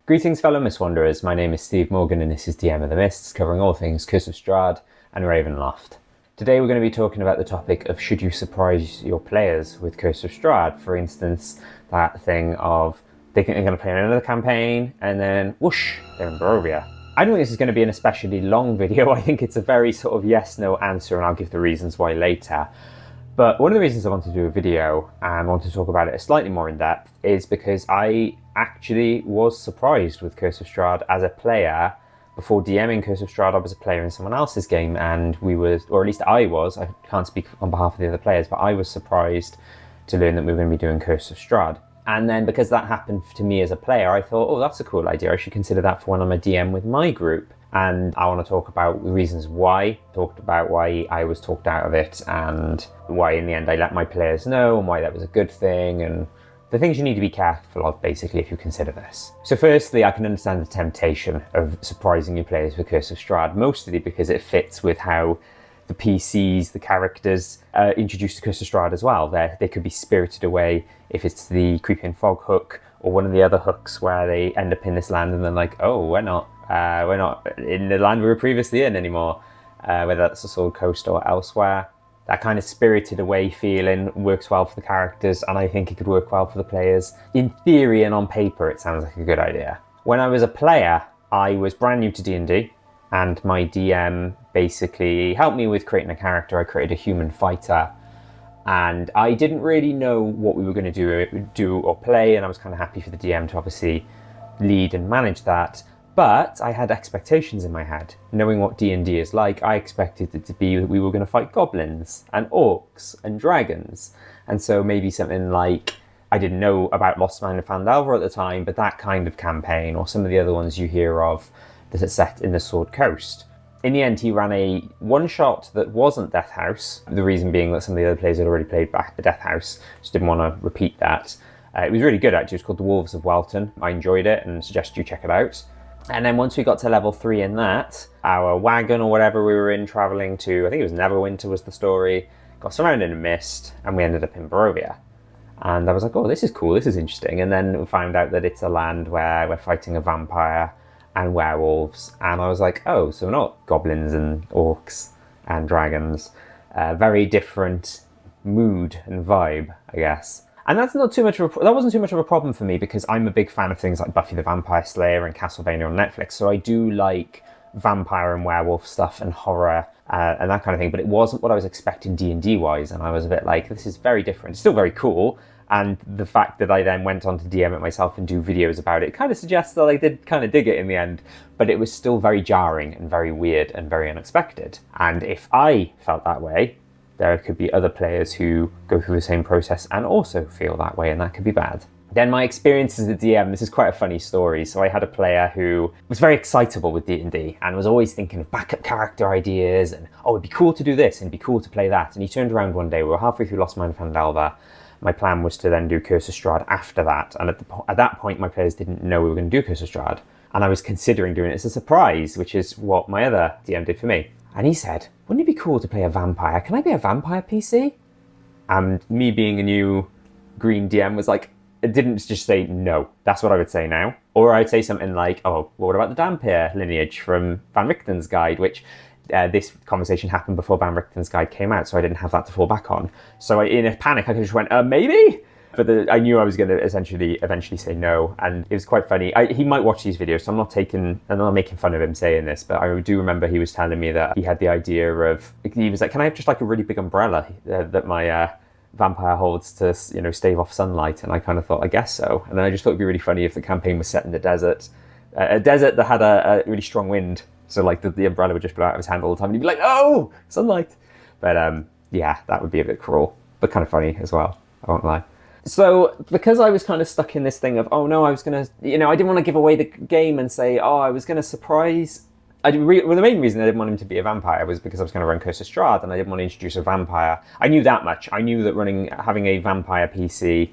Greetings fellow Mist Wanderers, my name is Steve Morgan and this is DM of the Mists, covering all things Curse of Strahd and Ravenloft. Today we're going to be talking about the topic of should you surprise your players with Curse of Strahd. For instance, that thing of they think they're going to play another campaign and then whoosh, they're in Barovia. I don't think this is going to be an especially long video. I think it's a very sort of yes-no answer and I'll give the reasons why later. But one of the reasons I wanted to do a video and want to talk about it slightly more in depth is because I actually was surprised with Curse of Strahd as a player. Before DMing Curse of Strahd, I was a player in someone else's game and we were, or at least I was, I can't speak on behalf of the other players, but I was surprised to learn that we were going to be doing Curse of Strahd. And then because that happened to me as a player, I thought, oh, that's a cool idea. I should consider that for when I'm a DM with my group. And I want to talk about the reasons why, talked about why I was talked out of it and why in the end I let my players know and why that was a good thing and the things you need to be careful of basically if you consider this. So firstly, I can understand the temptation of surprising your players with Curse of Strahd, mostly because it fits with how the PCs, the characters introduced to Curse of Strahd as well. They could be spirited away if it's the Creeping Fog hook or one of the other hooks where they end up in this land and they're like, oh, we're not in the land we were previously in anymore, whether that's the Sword Coast or elsewhere. That kind of spirited away feeling works well for the characters and I think it could work well for the players. In theory and on paper, it sounds like a good idea. When I was a player, I was brand new to D&D and my DM basically helped me with creating a character. I created a human fighter and I didn't really know what we were going to do or play, and I was kind of happy for the DM to obviously lead and manage that. But I had expectations in my head. Knowing what D&D is like, I expected it to be that we were going to fight goblins and orcs and dragons. And so maybe something like, I didn't know about Lost Mine of Phandelver at the time, but that kind of campaign, or some of the other ones you hear of that are set in the Sword Coast. In the end, he ran a one-shot that wasn't Death House. The reason being that some of the other players had already played back the Death House, just didn't want to repeat that. It was really good actually. It was called The Wolves of Welton. I enjoyed it and suggest you check it out. And then once we got to level 3 in that, our wagon or whatever we were in travelling to, I think it was Neverwinter was the story, got surrounded in mist and we ended up in Barovia. And I was like, oh, this is cool, this is interesting. And then we found out that it's a land where we're fighting a vampire and werewolves. And I was like, oh, so not goblins and orcs and dragons. Very different mood and vibe, I guess. And that's not too much of that wasn't too much of a problem for me because I'm a big fan of things like Buffy the Vampire Slayer and Castlevania on Netflix. So I do like vampire and werewolf stuff and horror and that kind of thing. But it wasn't what I was expecting D&D wise. And I was a bit like, this is very different. It's still very cool. And the fact that I then went on to DM it myself and do videos about it kind of suggests that I did kind of dig it in the end. But it was still very jarring and very weird and very unexpected. And if I felt that way, there could be other players who go through the same process and also feel that way, and that could be bad. Then my experience as a DM, this is quite a funny story. So I had a player who was very excitable with D&D and was always thinking of backup character ideas and, oh, it'd be cool to do this and it'd be cool to play that. And he turned around one day, we were halfway through Lost Mine of Phandelver. My plan was to then do Curse of Strahd after that. And at that point, my players didn't know we were going to do Curse of Strahd. And I was considering doing it as a surprise, which is what my other DM did for me. And he said, wouldn't it be cool to play a vampire? Can I be a vampire PC? And me being a new green DM was like, it didn't just say no. That's what I would say now. Or I'd say something like, oh, well, what about the Dhampir lineage from Van Richten's Guide, which this conversation happened before Van Richten's Guide came out, so I didn't have that to fall back on. So in a panic, I just went, maybe? But I knew I was going to eventually say no, and it was quite funny. He might watch these videos, so I'm not making fun of him saying this, but I do remember he was telling me that he had the idea of, he was like, can I have just like a really big umbrella that my vampire holds to, stave off sunlight? And I kind of thought, I guess so. And then I just thought it'd be really funny if the campaign was set in the desert, a desert that had a really strong wind, so like the umbrella would just blow out of his hand all the time, and he'd be like, oh, sunlight. But yeah, that would be a bit cruel, but kind of funny as well, I won't lie. So because I was kind of stuck in this thing of, oh no, I was going to, I didn't want to give away the game and say, oh, I was going to surprise. Well, the main reason I didn't want him to be a vampire was because I was going to run Curse of Strahd and I didn't want to introduce a vampire. I knew that much. I knew that having a vampire PC,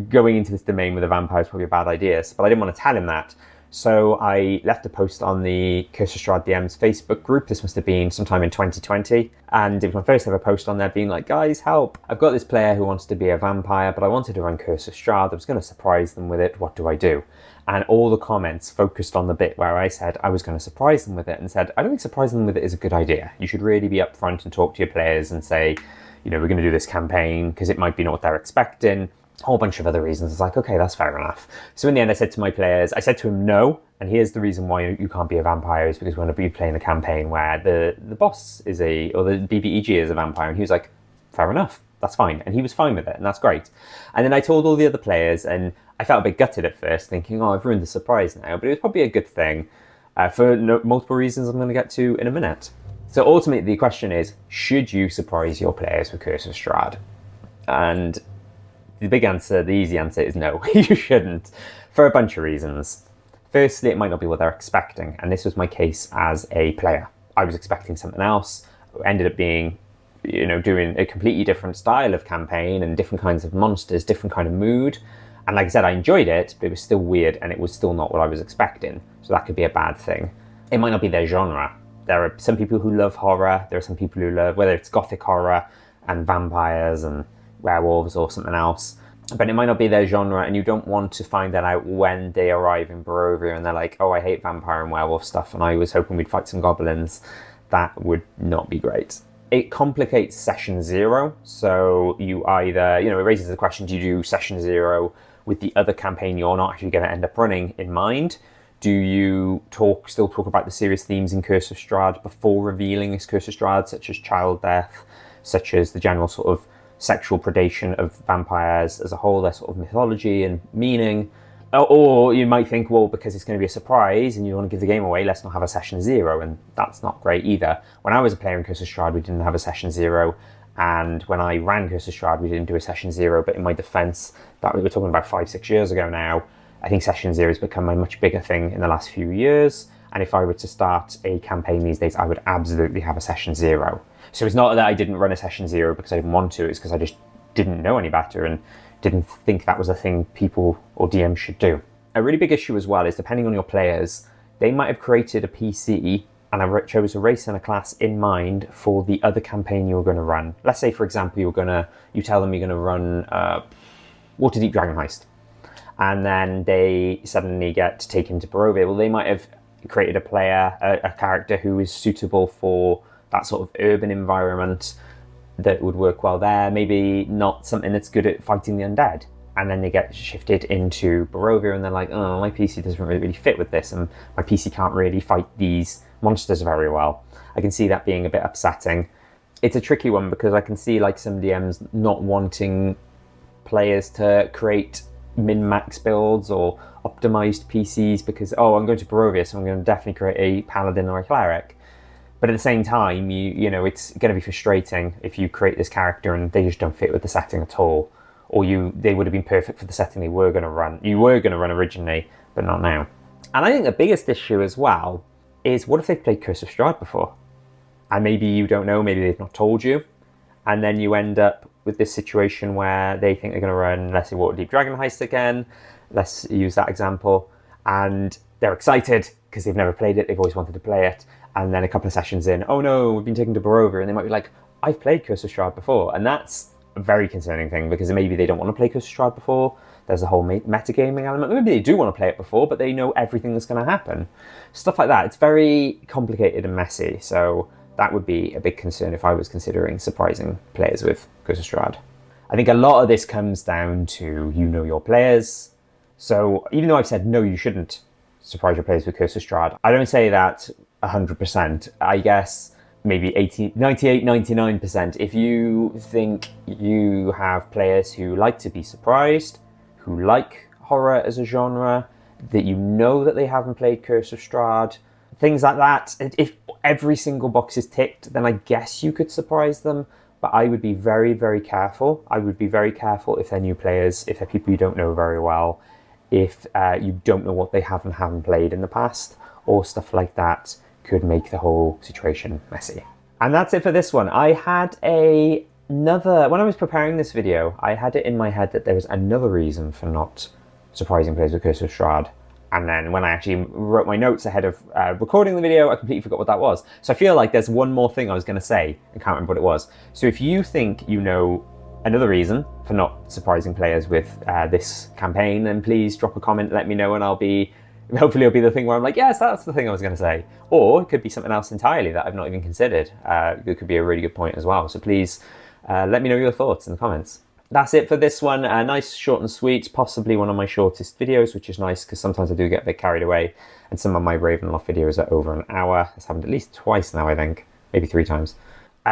going into this domain with a vampire is probably a bad idea, but I didn't want to tell him that. So I left a post on the Curse of Strahd DM's Facebook group. This must have been sometime in 2020. And it was my first ever post on there being like, guys, help. I've got this player who wants to be a vampire, but I wanted to run Curse of Strahd. I was going to surprise them with it. What do I do? And all the comments focused on the bit where I said I was going to surprise them with it, and said, I don't think surprising them with it is a good idea. You should really be upfront and talk to your players and say, you know, we're going to do this campaign because it might be not what they're expecting. A whole bunch of other reasons. It's like, okay, that's fair enough. So in the end, I said to my players, I said to him, no, and here's the reason why you can't be a vampire is because we're going to be playing a campaign where the boss is or the BBEG is a vampire. And he was like, fair enough, that's fine. And he was fine with it, and that's great. And then I told all the other players, and I felt a bit gutted at first, thinking, oh, I've ruined the surprise now, but it was probably a good thing for multiple reasons I'm going to get to in a minute. So ultimately, the question is, should you surprise your players with Curse of Strahd? And the big answer, the easy answer is no, you shouldn't, for a bunch of reasons. Firstly, it might not be what they're expecting, and this was my case as a player. I was expecting something else, ended up being, you know, doing a completely different style of campaign and different kinds of monsters, different kind of mood. And like I said, I enjoyed it, but it was still weird and it was still not what I was expecting. So that could be a bad thing. It might not be their genre. There are some people who love horror. There are some people who love, whether it's gothic horror and vampires and werewolves or something else, but it might not be their genre, and you don't want to find that out when they arrive in Barovia and they're like, oh, I hate vampire and werewolf stuff and I was hoping we'd fight some goblins. That would not be great. It complicates session 0, so you either, you know, it raises the question, do you do session 0 with the other campaign you're not actually going to end up running in mind? Do you still talk about the serious themes in Curse of Strahd before revealing this Curse of Strahd, such as child death, such as the general sort of sexual predation of vampires as a whole, their sort of mythology and meaning? Or you might think, well, because it's going to be a surprise and you don't want to give the game away, let's not have a session 0, and that's not great either. When I was a player in Curse of Strahd, we didn't have a session 0, and when I ran Curse of Strahd, we didn't do a session 0, but in my defense, that we were talking about 5-6 years ago now, I think session 0 has become a much bigger thing in the last few years, and if I were to start a campaign these days, I would absolutely have a session 0. So it's not that I didn't run a session 0 because I didn't want to, it's because I just didn't know any better and didn't think that was a thing people or DMs should do. A really big issue as well is, depending on your players, they might have created a PC and I chose a race and a class in mind for the other campaign you were going to run. Let's say, for example, you tell them you're going to run Waterdeep Dragon Heist, and then they suddenly get taken to Barovia. Well, they might have created a character who is suitable for that sort of urban environment that would work well there, maybe not something that's good at fighting the undead. And then they get shifted into Barovia and they're like, oh, my PC doesn't really fit with this and my PC can't really fight these monsters very well. I can see that being a bit upsetting. It's a tricky one because I can see like some DMs not wanting players to create min-max builds or optimized PCs because, oh, I'm going to Barovia, so I'm going to definitely create a paladin or a cleric. But at the same time, you know, it's going to be frustrating if you create this character and they just don't fit with the setting at all. Or they would have been perfect for the setting they were going to run. You were going to run originally, but not now. And I think the biggest issue as well is, what if they've played Curse of Strahd before? And maybe you don't know, maybe they've not told you. And then you end up with this situation where they think they're going to run, let's say, Waterdeep Dragon Heist again. Let's use that example. And they're excited because they've never played it. They've always wanted to play it. And then a couple of sessions in, oh no, we've been taken to Barovia. And they might be like, I've played Curse of Strahd before. And that's a very concerning thing because maybe they don't want to play Curse of Strahd before. There's a whole metagaming element. Maybe they do want to play it before, but they know everything that's going to happen. Stuff like that. It's very complicated and messy. So that would be a big concern if I was considering surprising players with Curse of Strahd. I think a lot of this comes down to, you know, your players. So even though I've said, no, you shouldn't surprise your players with Curse of Strahd, I don't say that 100%. I guess maybe 98, 99%. If you think you have players who like to be surprised, who like horror as a genre, that you know that they haven't played Curse of Strahd, things like that, if every single box is ticked, then I guess you could surprise them. But I would be very, very careful. I would be very careful if they're new players, if they're people you don't know very well, if you don't know what they haven't played in the past, or stuff like that could make the whole situation messy. And that's it for this one. I had when I was preparing this video, I had it in my head that there was another reason for not surprising players with Curse of Strahd. And then when I actually wrote my notes ahead of recording the video, I completely forgot what that was. So I feel like there's one more thing I was going to say and can't remember what it was. So if you think you know another reason for not surprising players with this campaign, then please drop a comment, let me know, and hopefully it'll be the thing where I'm like, yes, that's the thing I was going to say. Or it could be something else entirely that I've not even considered. It could be a really good point as well. So please let me know your thoughts in the comments. That's it for this one. Nice, short and sweet, possibly one of my shortest videos, which is nice because sometimes I do get a bit carried away, and some of my Ravenloft videos are over an hour. It's happened at least twice now, I think, maybe 3 times.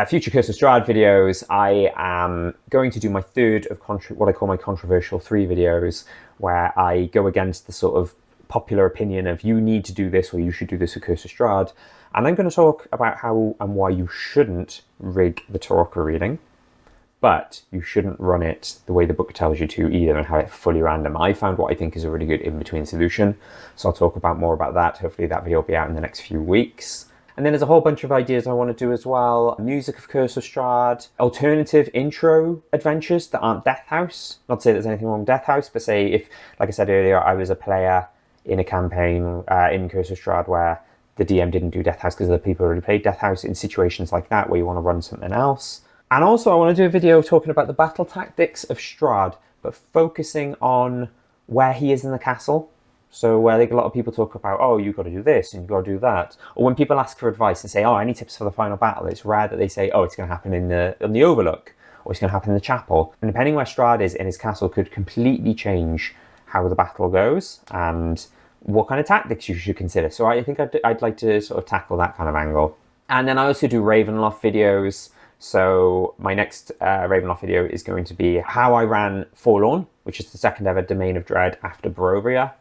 Future Curse of Strahd videos, I am going to do my third of what I call my controversial 3 videos, where I go against the sort of popular opinion of you need to do this or you should do this with Curse of Strahd. And I'm going to talk about how and why you shouldn't rig the Tarokka reading. But you shouldn't run it the way the book tells you to either and have it fully random. I found what I think is a really good in-between solution. So I'll talk more about that. Hopefully that video will be out in the next few weeks. And then there's a whole bunch of ideas I want to do as well. Music of Curse of Strahd, alternative intro adventures that aren't Death House. Not to say there's anything wrong with Death House, but say if, like I said earlier, I was a player in a campaign in Curse of Strahd where the DM didn't do Death House because other people already played Death House, in situations like that where you want to run something else. And also I want to do a video talking about the battle tactics of Strahd, but focusing on where he is in the castle. So where like a lot of people talk about, oh, you've got to do this and you've got to do that. Or when people ask for advice and say, oh, any tips for the final battle, it's rare that they say, oh, it's going to happen in the Overlook, or it's going to happen in the chapel. And depending where Strahd is in his castle could completely change how the battle goes and what kind of tactics you should consider. So I think I'd like to sort of tackle that kind of angle. And then I also do Ravenloft videos. So my next Ravenloft video is going to be how I ran Forlorn, which is the second ever Domain of Dread after Barovia.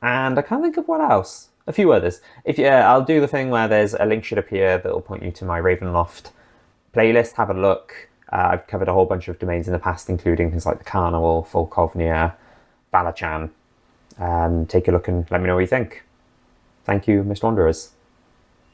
And I can't think of what else. A few others. I'll do the thing where there's a link should appear that will point you to my Ravenloft playlist. Have a look. I've covered a whole bunch of domains in the past, including things like the Carnival, Folkovnia, Valachan. Take a look and let me know what you think. Thank you, Mist Wanderers.